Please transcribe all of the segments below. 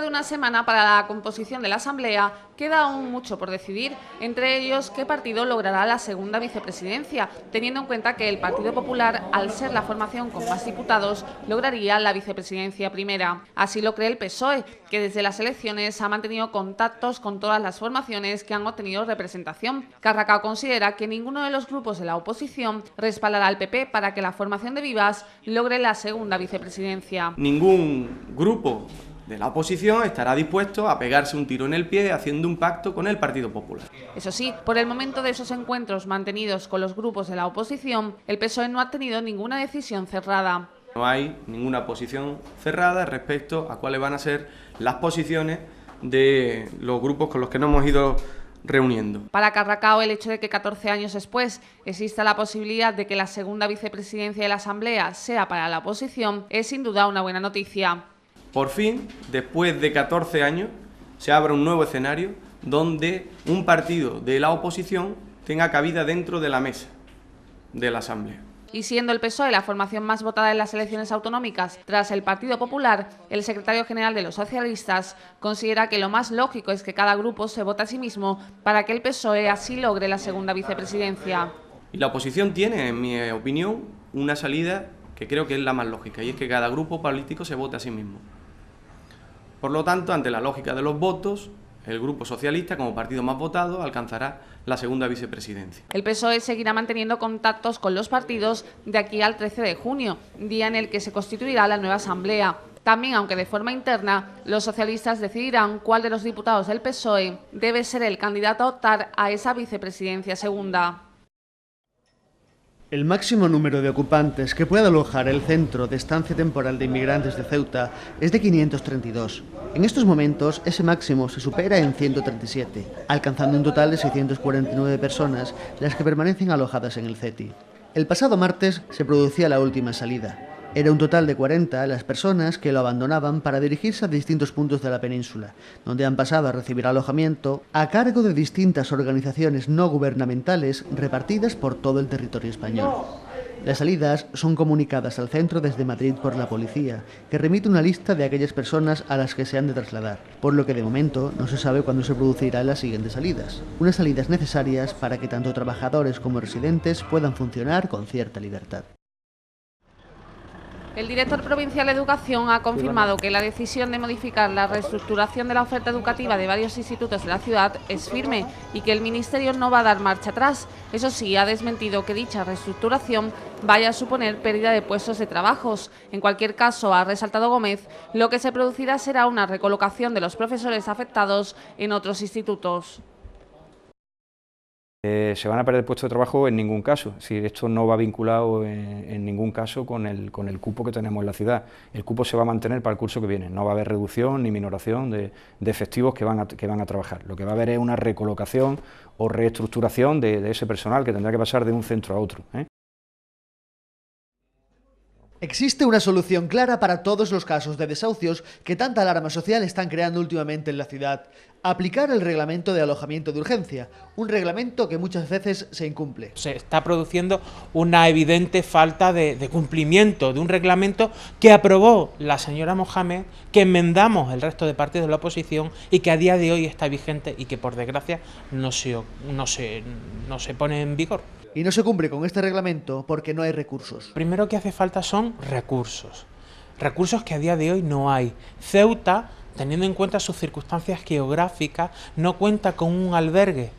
una semana para la composición de la Asamblea, queda aún mucho por decidir, entre ellos qué partido logrará la segunda vicepresidencia, teniendo en cuenta que el Partido Popular, al ser la formación con más diputados, lograría la vicepresidencia primera. Así lo cree el PSOE, que desde las elecciones ha mantenido contactos con todas las formaciones que han obtenido representación. Carracao considera que ninguno de los grupos de la oposición respaldará al PP para que la formación de Vivas logre la segunda vicepresidencia. Ningún grupo de la oposición estará dispuesto a pegarse un tiro en el pie haciendo un pacto con el Partido Popular. Eso sí, por el momento de esos encuentros mantenidos con los grupos de la oposición, el PSOE no ha tenido ninguna decisión cerrada. No hay ninguna posición cerrada respecto a cuáles van a ser las posiciones de los grupos con los que nos hemos ido reuniendo. Para Carracao, el hecho de que 14 años después exista la posibilidad de que la segunda vicepresidencia de la Asamblea sea para la oposición es sin duda una buena noticia. Por fin, después de 14 años, se abre un nuevo escenario donde un partido de la oposición tenga cabida dentro de la mesa de la Asamblea. Y siendo el PSOE la formación más votada en las elecciones autonómicas tras el Partido Popular, el secretario general de los socialistas considera que lo más lógico es que cada grupo se vote a sí mismo para que el PSOE así logre la segunda vicepresidencia. Y la oposición tiene, en mi opinión, una salida que creo que es la más lógica, y es que cada grupo político se vote a sí mismo. Por lo tanto, ante la lógica de los votos, el Grupo Socialista, como partido más votado, alcanzará la segunda vicepresidencia. El PSOE seguirá manteniendo contactos con los partidos de aquí al 13 de junio, día en el que se constituirá la nueva Asamblea. También, aunque de forma interna, los socialistas decidirán cuál de los diputados del PSOE debe ser el candidato a optar a esa vicepresidencia segunda. El máximo número de ocupantes que puede alojar el Centro de Estancia Temporal de Inmigrantes de Ceuta es de 532. En estos momentos, ese máximo se supera en 137, alcanzando un total de 649 personas las que permanecen alojadas en el CETI. El pasado martes se producía la última salida. Era un total de 40 las personas que lo abandonaban para dirigirse a distintos puntos de la península, donde han pasado a recibir alojamiento a cargo de distintas organizaciones no gubernamentales repartidas por todo el territorio español. Las salidas son comunicadas al centro desde Madrid por la policía, que remite una lista de aquellas personas a las que se han de trasladar, por lo que de momento no se sabe cuándo se producirán las siguientes salidas. Unas salidas necesarias para que tanto trabajadores como residentes puedan funcionar con cierta libertad. El director provincial de Educación ha confirmado que la decisión de modificar la reestructuración de la oferta educativa de varios institutos de la ciudad es firme y que el Ministerio no va a dar marcha atrás. Eso sí, ha desmentido que dicha reestructuración vaya a suponer pérdida de puestos de trabajos. En cualquier caso, ha resaltado Gómez, lo que se producirá será una recolocación de los profesores afectados en otros institutos. Se van a perder puestos de trabajo en ningún caso, si esto no va vinculado en ningún caso con el cupo que tenemos en la ciudad. El cupo se va a mantener para el curso que viene, no va a haber reducción ni minoración de efectivos que van a trabajar. Lo que va a haber es una recolocación o reestructuración de ese personal que tendrá que pasar de un centro a otro. Existe una solución clara para todos los casos de desahucios que tanta alarma social están creando últimamente en la ciudad. Aplicar el reglamento de alojamiento de urgencia, un reglamento que muchas veces se incumple. Se está produciendo una evidente falta de cumplimiento de un reglamento que aprobó la señora Mohamed, que enmendamos el resto de partidos de la oposición y que a día de hoy está vigente y que por desgracia no se pone en vigor. Y no se cumple con este reglamento porque no hay recursos. Primero que hace falta son recursos que a día de hoy no hay. Ceuta, teniendo en cuenta sus circunstancias geográficas, no cuenta con un albergue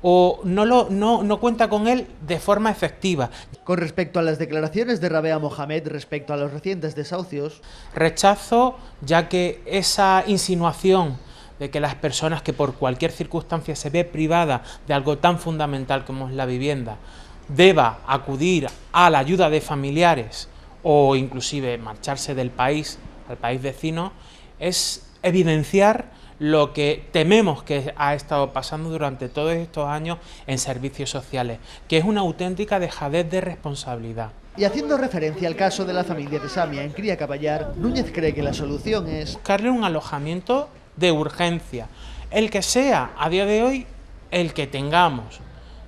o no cuenta con él de forma efectiva. Con respecto a las declaraciones de Rabea Mohamed respecto a los recientes desahucios, rechazo, ya que esa insinuación de que las personas que por cualquier circunstancia se ve privada de algo tan fundamental como es la vivienda, deba acudir a la ayuda de familiares o inclusive marcharse del país, al país vecino, es evidenciar lo que tememos que ha estado pasando durante todos estos años en servicios sociales, que es una auténtica dejadez de responsabilidad. Y haciendo referencia al caso de la familia de Samia en Cría Caballar, Núñez cree que la solución es buscarle un alojamiento de urgencia, el que sea a día de hoy, el que tengamos.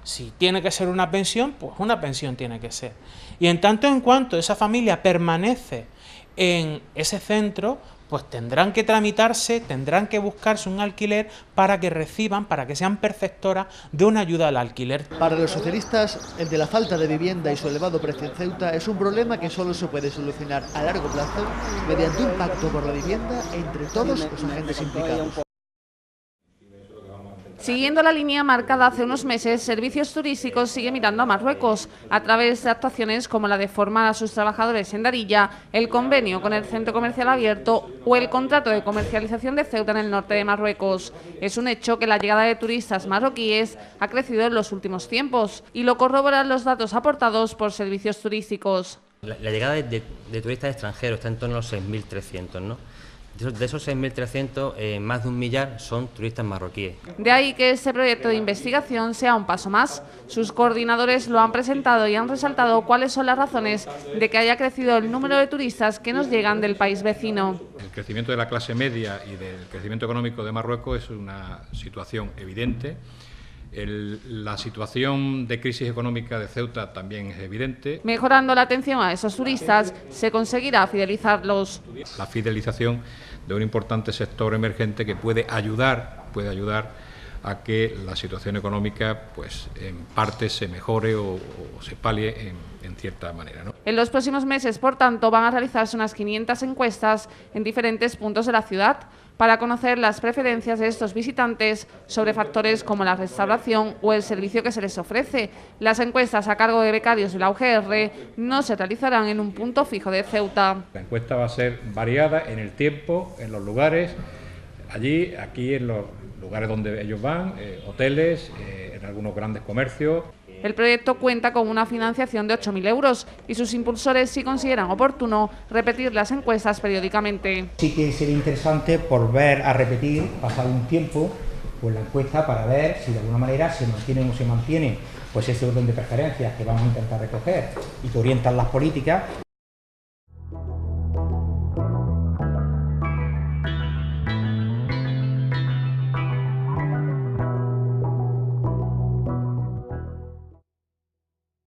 Si tiene que ser una pensión, pues una pensión tiene que ser. Y en tanto en cuanto esa familia permanece en ese centro, pues tendrán que tramitarse, tendrán que buscarse un alquiler para que reciban, para que sean perceptoras de una ayuda al alquiler. Para los socialistas, el de la falta de vivienda y su elevado precio en Ceuta es un problema que solo se puede solucionar a largo plazo mediante un pacto por la vivienda entre todos los agentes implicados. Siguiendo la línea marcada hace unos meses, Servicios Turísticos sigue mirando a Marruecos a través de actuaciones como la de formar a sus trabajadores en Darilla, el convenio con el Centro Comercial Abierto o el contrato de comercialización de Ceuta en el norte de Marruecos. Es un hecho que la llegada de turistas marroquíes ha crecido en los últimos tiempos y lo corroboran los datos aportados por Servicios Turísticos. La llegada de turistas extranjeros está en torno a los 6.300, ¿no? De esos 6.300, más de 1 millar son turistas marroquíes. De ahí que este proyecto de investigación sea un paso más. Sus coordinadores lo han presentado y han resaltado cuáles son las razones de que haya crecido el número de turistas que nos llegan del país vecino. El crecimiento de la clase media y del crecimiento económico de Marruecos es una situación evidente. La situación de crisis económica de Ceuta también es evidente. Mejorando la atención a esos turistas, se conseguirá fidelizarlos. La fidelización de un importante sector emergente que puede ayudar a que la situación económica, pues, en parte se mejore o se palie en cierta manera, ¿no? En los próximos meses, por tanto, van a realizarse unas 500 encuestas en diferentes puntos de la ciudad para conocer las preferencias de estos visitantes sobre factores como la restauración o el servicio que se les ofrece. Las encuestas a cargo de becarios de la UGR no se realizarán en un punto fijo de Ceuta. La encuesta va a ser variada en el tiempo, en los lugares, allí, aquí en los lugares donde ellos van, hoteles, en algunos grandes comercios. El proyecto cuenta con una financiación de 8.000 euros y sus impulsores sí consideran oportuno repetir las encuestas periódicamente. Sí que sería interesante volver a repetir, pasado un tiempo, pues la encuesta para ver si de alguna manera se mantienen o se mantienen pues ese orden de preferencias que vamos a intentar recoger y que orientan las políticas